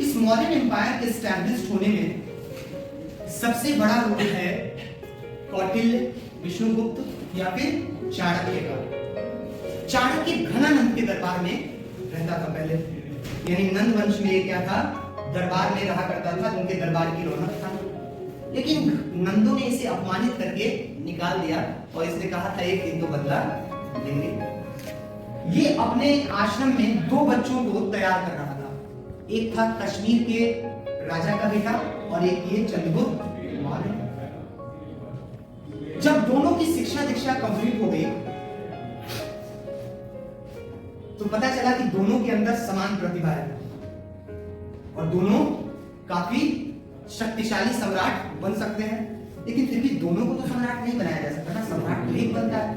इस मौर्यन एम्पायर के स्टैब्लिश होने में सबसे बड़ा रोल है कौटिल्य, विष्णुगुप्त या फिर चाणक्य का। चाणक्य घनानंद के दरबार में रहता था पहले, यानी नंद वंश में क्या था, दरबार में रहा करता था, उनके दरबार की रौनक था। लेकिन नंदों ने इसे अपमानित करके निकाल दिया और इसने कहा था एक दिन तो बदला लेंगे। ये अपने आश्रम में दो बच्चों को तैयार कर रहा था, एक था कश्मीर के राजा का बेटा और एक ये चंद्रगुप्त मौर्य। जब दोनों की शिक्षा दीक्षा कंप्लीट हो गई तो पता चला कि दोनों के अंदर समान प्रतिभा है और दोनों काफी शक्तिशाली सम्राट बन सकते हैं। लेकिन फिर भी दोनों को तो सम्राट नहीं बनाया जा सकता ना, सम्राट तो एक बनता है।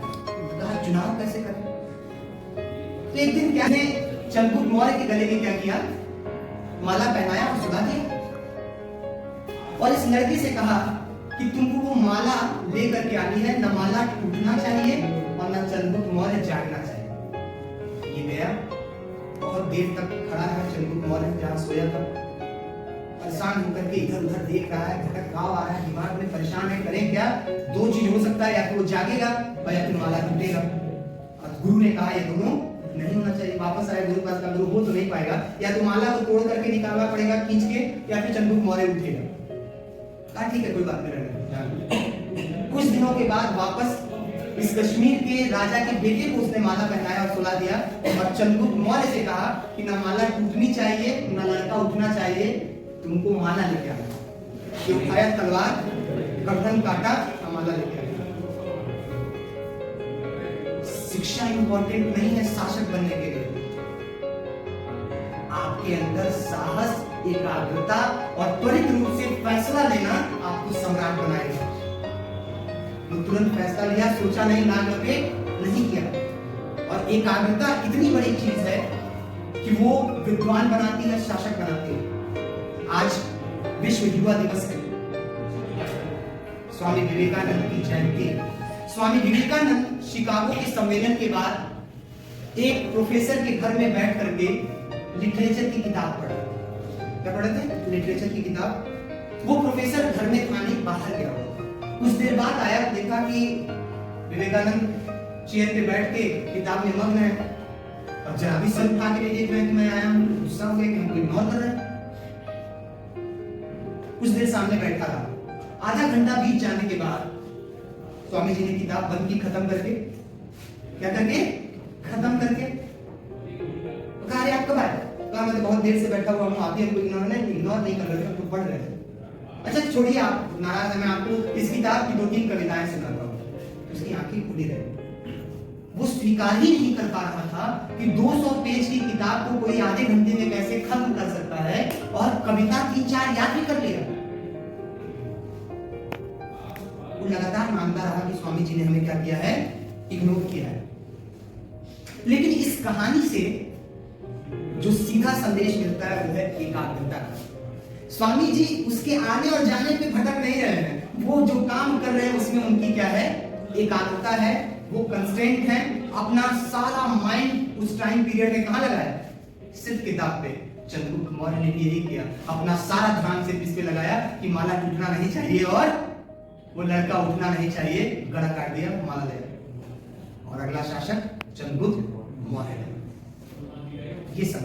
कहा चुनाव कैसे करें? तो एक दिन क्या ने चंद्रगुप्त मौर्य के गले में क्या किया, माला पहनाया और सुला दिया और इस लड़की से कहा कि तुमको वो माला लेकर के आनी है, न माला टूटना चाहिए और न चंद्रगुप्त मौर्य जागना चाहिए। ये गया, बहुत देर तक खड़ा है चंद्रगुप्त मौर्य जहां सोया था, परेशान होकर के इधर उधर देख रहा है, भटक गाँव आ रहा है, दिमाग में परेशान है, करें क्या? दो चीज हो सकता है, या तो वो जागेगा और या फिर माला टूटेगा। और गुरु ने कहा ये दोनों नहीं होना चाहिए। वापस आए गुरु पास का, गुरु हो तो नहीं पाएगा, या तो माला को तोड़ करके निकालना पड़ेगा खींच के, या फिर चंद्रगुप्त मौर्य उठेगा। कहा ठीक है कोई बात नहीं। कुछ दिनों के बाद वापस इस कश्मीर के राजा के बेटे को उसने माला पहनाया और सुला दिया और चंद्रगुप्त मौर्य से कहा कि ना माला टूटनी चाहिए ना लड़का उठना चाहिए, तुमको माला लेके आना। ये उठाया तलवार, गर्दन काटा और माला लेके आया। शिक्षा इंपॉर्टेंट नहीं है शासक बनने के लिए, आपके अंदर साहस, एकाग्रता और त्वरित रूप से फैसला लेना आपको सम्राट बनाएगा। तो तुरंत फैसला लिया, सोचा नहीं, नाक लपेट नहीं किया। और एकाग्रता इतनी बड़ी चीज है कि वो विद्वान बनाती है, शासक बनाती है। आज विश्व युवा दिवस है, स्वामी विवेकानंद की जयंती। स्वामी विवेकानंद शिकागो के सम्मेलन के बाद एक प्रोफेसर के घर में बैठ करके लिटरेचर की किताब पढ़ा। क्या पढ़े थे? लिटरेचर की किताब। वो प्रोफेसर घर में था नहीं, बाहर गया। कुछ देर बाद आया, देखा कि विवेकानंद चेयर पे बैठ के किताब में मग्न है और जरा भी सर उठा के नहीं देख रहे हैं कि मैं आया हूं। गुस्सा हो गया कि हमको इग्नोर कर रहे हैं। कुछ देर सामने बैठा रहा। आधा घंटा बीत जाने के बाद स्वामी जी ने किताब बंद की, खत्म करके, क्या करके? खत्म करके। कहा अरे आप कब आए? कहा मैं तो बहुत देर से बैठा हुआ हूँ, आप ही हमको इग्नोर नहीं कर रहे थे, तो पढ़ रहे थे। अच्छा छोड़िए, आप नाराज है, मैं आपको इस किताब की 2-3 कविताएं सुनाता हूँ। उसकी आंखें खुली रही। वो स्वीकार ही नहीं कर पा रहा था कि 200 पेज की किताब को कोई आधे घंटे में कैसे खत्म कर सकता है और कविता 3-4 याद भी कर लिया। वो लगातार मानता रहा कि स्वामी जी ने हमें क्या किया है, इग्नोर किया है। लेकिन इस कहानी से जो सीधा संदेश मिलता है वो है एकाग्रता का। स्वामी जी उसके आने और जाने पे भटक नहीं रहे हैं, वो जो काम कर रहे हैं उसमें उनकी क्या है, एकाग्रता है, वो कंस्ट्रेंट है। अपना सारा माइंड उस टाइम पीरियड में कहां लगाया? सिर्फ किताब पे। चंद्रगुप्त मौर्य ने भी यही किया, अपना सारा ध्यान सिर्फ इस पे लगाया कि माला टूटना नहीं चाहिए और वो लड़का उठना नहीं चाहिए। गला काट दिया, माला ले और अगला शासक चंद्रगुप्त मौर्य। ये सब